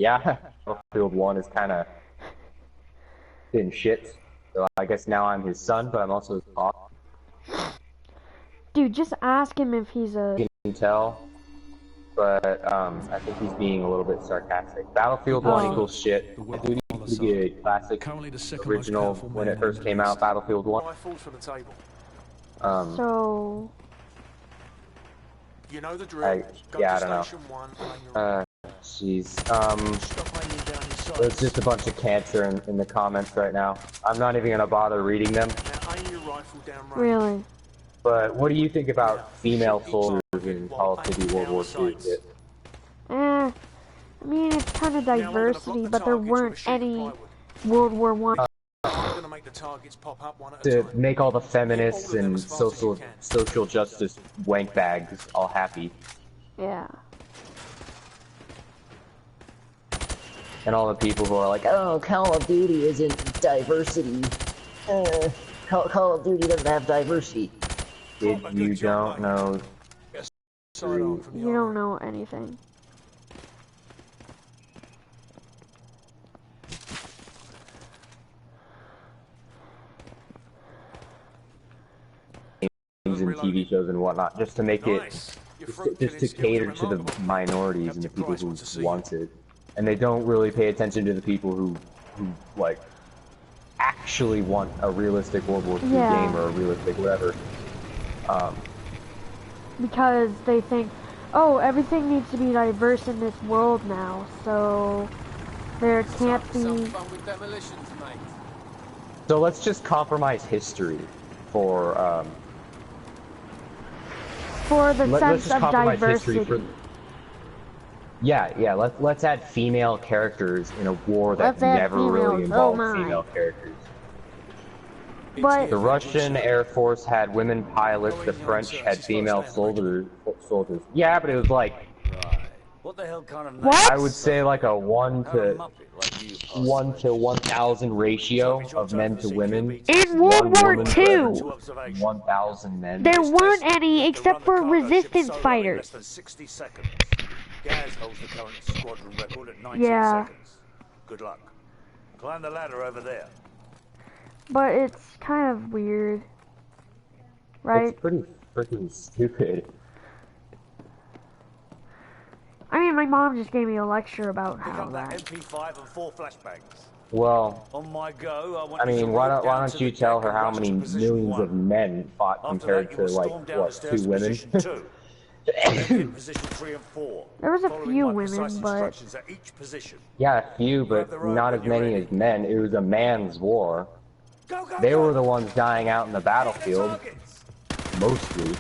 Yeah, Battlefield 1 is kind of been shit. So I guess now I'm his son, but I'm also his pop. Dude, just ask him if he's a... You can tell. But I think he's being a little bit sarcastic. Battlefield 1 equals shit. The Duty is pretty good. Classic, original, when it first came out, Battlefield 1. So... You know the drill. Yeah, I don't know. Jeez. There's just a bunch of cancer in the comments right now. I'm not even gonna bother reading them. Really? But what do you think about female soldiers in Call of Duty World War II? I mean, it's kind of diversity, but there weren't any World War I. To make all the feminists and social justice wank bags all happy. Yeah. And all the people who are like, oh, Call of Duty isn't diversity. Call of Duty doesn't have diversity. You don't know. You don't know anything. And TV shows and whatnot, just to make it, just to cater to the minorities and the people who want it. And they don't really pay attention to the people who like, actually want a realistic World War II game or a realistic whatever. Because they think, oh, everything needs to be diverse in this world now, so there can't be... So let's just compromise history for the sense of diversity. Yeah, let's add female characters in a war that never really involved female characters. But the Russian Air Force had women pilots, the French had female soldiers. Yeah, but it was like, what the hell kind of I would say like a 1 to 1,000 ratio of men to women. In World War II, 1,000 men. there weren't any except for resistance fighters. Gaz holds the current squadron record at 19 seconds. Good luck. Climb the ladder over there. But it's kind of weird, right? It's pretty freaking stupid. I mean, my mom just gave me a lecture about how that. MP5 and 4 flashbangs. Well, on my go, I mean, why don't you tell her how many millions of men fought compared to like what, 2 women? There was a few women, but yeah, a few, but not as many as men. It was a man's war. They were the ones dying out in the battlefield, mostly.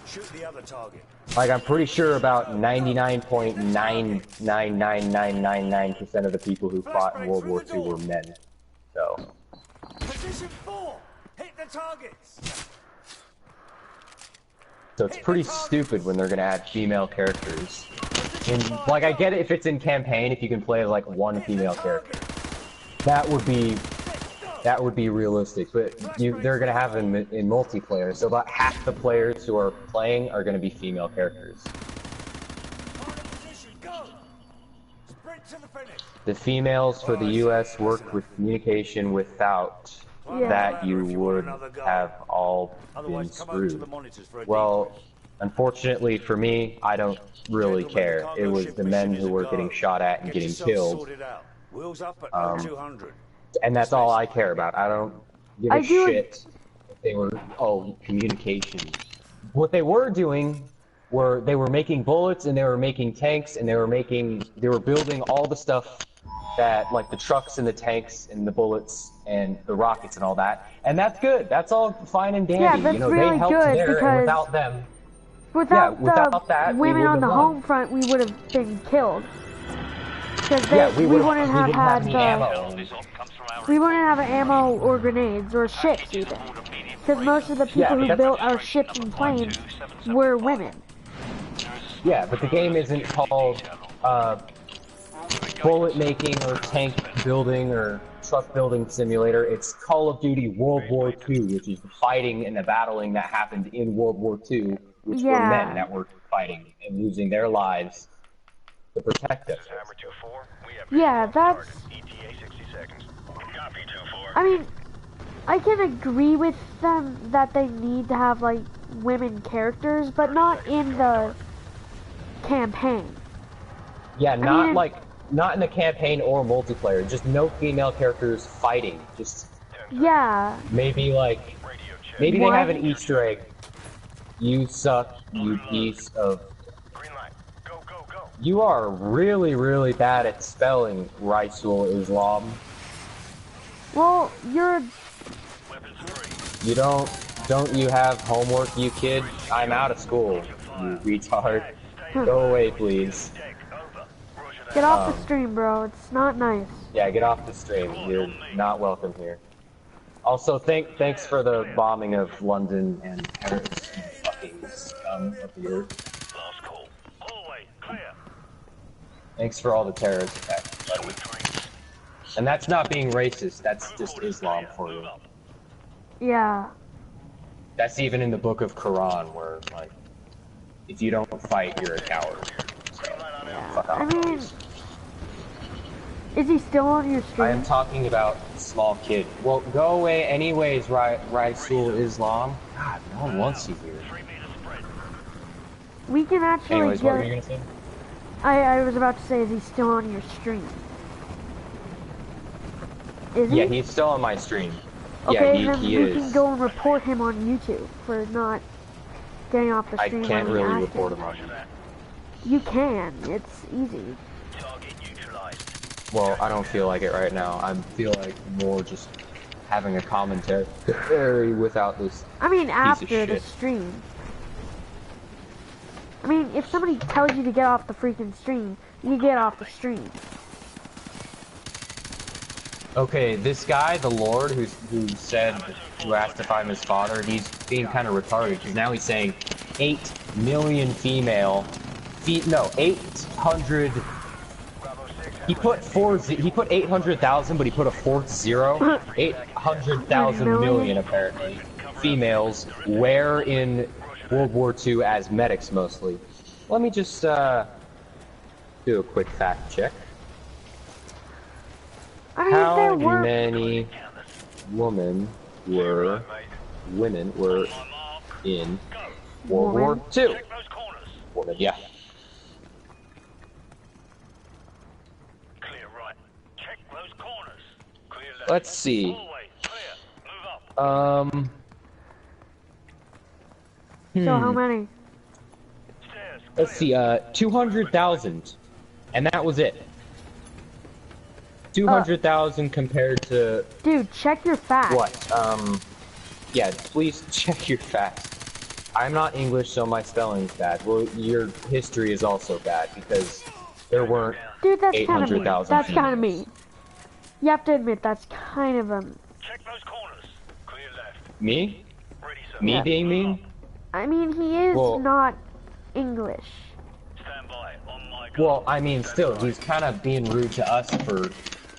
Shoot the other target. Like, I'm pretty sure about 99.999999% of the people who fought in World War II were men. So. Position 4. Hit the targets. So it's pretty stupid when they're gonna add female characters. And like, I get it if it's in campaign, if you can play like 1 female character. That would be realistic, but they're gonna have them in multiplayer, so about half the players who are playing are gonna be female characters. The females for the US worked with communication without that you would have all been screwed. Well, unfortunately for me, I don't really care. It was the men who were getting shot at and getting killed. And that's all I care about. I don't give a shit if they were, communication. What they were doing were they were making bullets and they were making tanks and they were building all the stuff that, like the trucks and the tanks and the bullets and the rockets and all that. And that's good. That's all fine and dandy. Yeah, that's you know, really they helped good there, and without them, without that, women on the home front, we would have been killed. Because we wouldn't have had we wouldn't have ammo or grenades or ships even. Because most of the people who built our ships and planes were women. Yeah, but the game isn't called bullet making or tank building or truck building simulator. It's Call of Duty World War II, which is the fighting and the battling that happened in World War II, which were men that were fighting and losing their lives to protect us. Yeah, that's... I mean, I can agree with them that they need to have, like, women characters, but not in the campaign. Yeah, not in the campaign or multiplayer. Just no female characters fighting. Just... Yeah. Maybe, like... Maybe they have an Easter egg. You suck, you piece of... You are really, really bad at spelling Raisul Islam. Well, you're... You don't you have homework, you kid? I'm out of school, you retard. Go away, please. Get off the stream, bro. It's not nice. Yeah, get off the stream. You're not welcome here. Also, thanks for the bombing of London and Paris, you fucking scum of the earth. Thanks for all the terrorist attacks, buddy. And that's not being racist, that's just Islam for you. Yeah. That's even in the book of Quran, where, like, if you don't fight, you're a coward. So, Yeah. fuck off. I mean... Is he still on your stream? I am talking about small kid. Well, go away anyways, Raisul Islam. God, no one wants you here. We can actually Anyways, what were you gonna say? I was about to say, is he still on your stream? Is he? Yeah, he's still on my stream. Okay, yeah, then he we is. can go and report him on YouTube for not getting off the stream. I can't really report him on YouTube. You can. It's easy. Well, I don't feel like it right now. I feel like more just having a commentary without this. I mean, after the shit. stream. I mean, if somebody tells you to get off the freaking stream, you get off the stream. Okay, this guy, the Lord, who asked if I'm his father, he's being kind of retarded, because now he's saying 8 million female, 800, he put 800,000, but he put a fourth zero, 800,000 million apparently, females, were in World War II as medics mostly. Let me just, do a quick fact check. I mean, How many women were in World War II? Women, yeah. Let's see. So how many? Let's see, 200,000. And that was it. 200,000 compared to... Dude, check your facts. What? Yeah, please check your facts. I'm not English, so my spelling's bad. Well, your history is also bad, because there weren't 800,000 That's kind of mean. You have to admit, that's kind of a... Check those corners. Clear left. Me? Ready, sir. Me being mean? I mean, he is not English. Stand by. On my guard. Well, I mean, still, he's kind of being rude to us for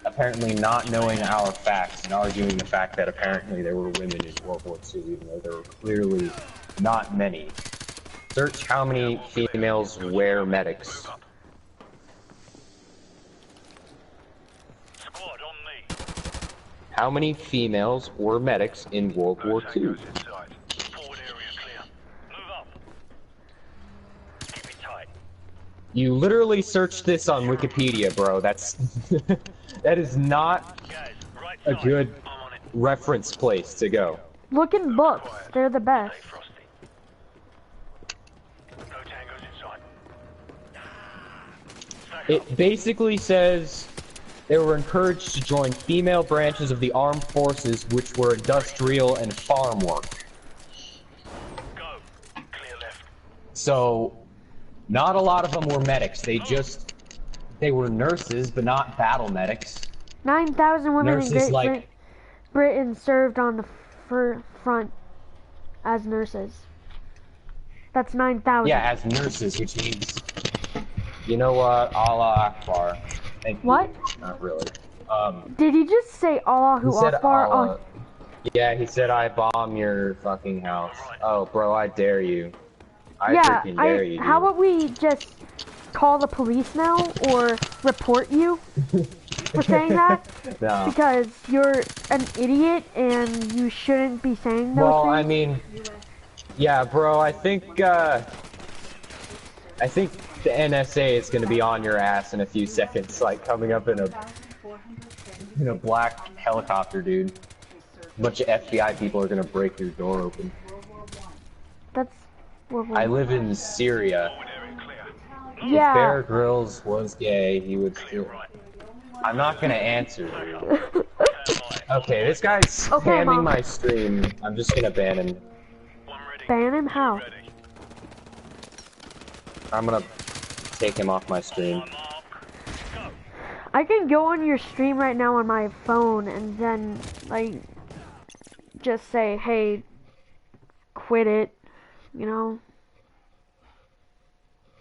apparently not knowing our facts and arguing the fact that apparently there were women in World War II, even though there were clearly not many. Search how many females were medics. Squad on me. How many females were medics in World War II? Forward area clear. Move up. Keep it tight. You literally searched this on Wikipedia, bro. That's that is not Guys, right a side. good I'm on it. reference place to go. Look in books. They're the best. Stay frosty. No tangos inside. Stack up. It basically says they were encouraged to join female branches of the armed forces, which were industrial and farm work. Go. Clear left. So, not a lot of them were medics. They were nurses, but not battle medics. 9,000 women Nurses in Great like- Britain served on the front as nurses. That's 9,000. Yeah, as nurses, which means, you know what? Allah Akbar. Thank you. What? Not really. Did he just say Allahu He said Akbar? Allah. Yeah, he said I bomb your fucking house. Oh, bro, I dare you. I freaking dare you. How Dude. about we just call the police now or report you for saying that. No. Because you're an idiot and you shouldn't be saying those things. Well, I mean, yeah, bro, I think the NSA is gonna be on your ass in a few seconds, like coming up in a black helicopter, dude. A bunch of FBI people are gonna break your door open. That's... I live in Syria. Yeah. If Bear Grylls was gay, he would still... I'm not gonna answer, dude. Okay, this guy's spamming my stream. I'm just gonna ban him. Ban him? How? I'm gonna take him off my stream. I can go on your stream right now on my phone and then, like, just say, hey, quit it, you know?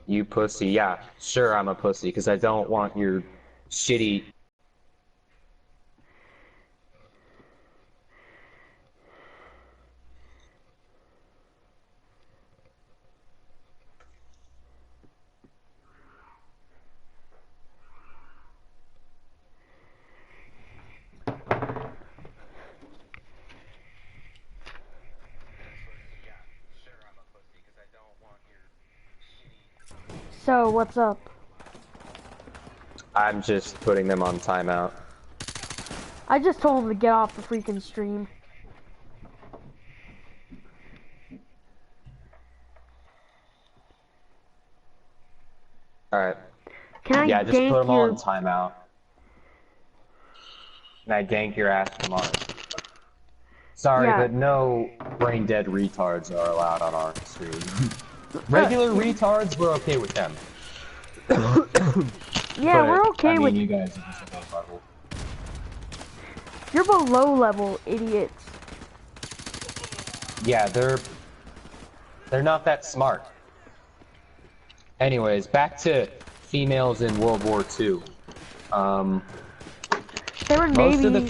You pussy, yeah, sure I'm a pussy, because I don't want your shitty... So, what's up? I'm just putting them on timeout. I just told him to get off the freaking stream. Alright. Can I just put them all your... on timeout. And I gank your ass tomorrow. Sorry, but no brain-dead retards are allowed on our stream. Regular retards, we're okay with them. Yeah, but, we're okay with... you guys are just above level. You're below level, idiots. Yeah, they're not that smart. Anyways, back to females in World War II. They were most of the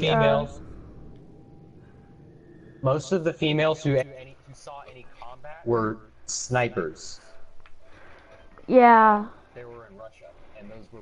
females who saw any combat were snipers. Yeah. They were in Russia, and those were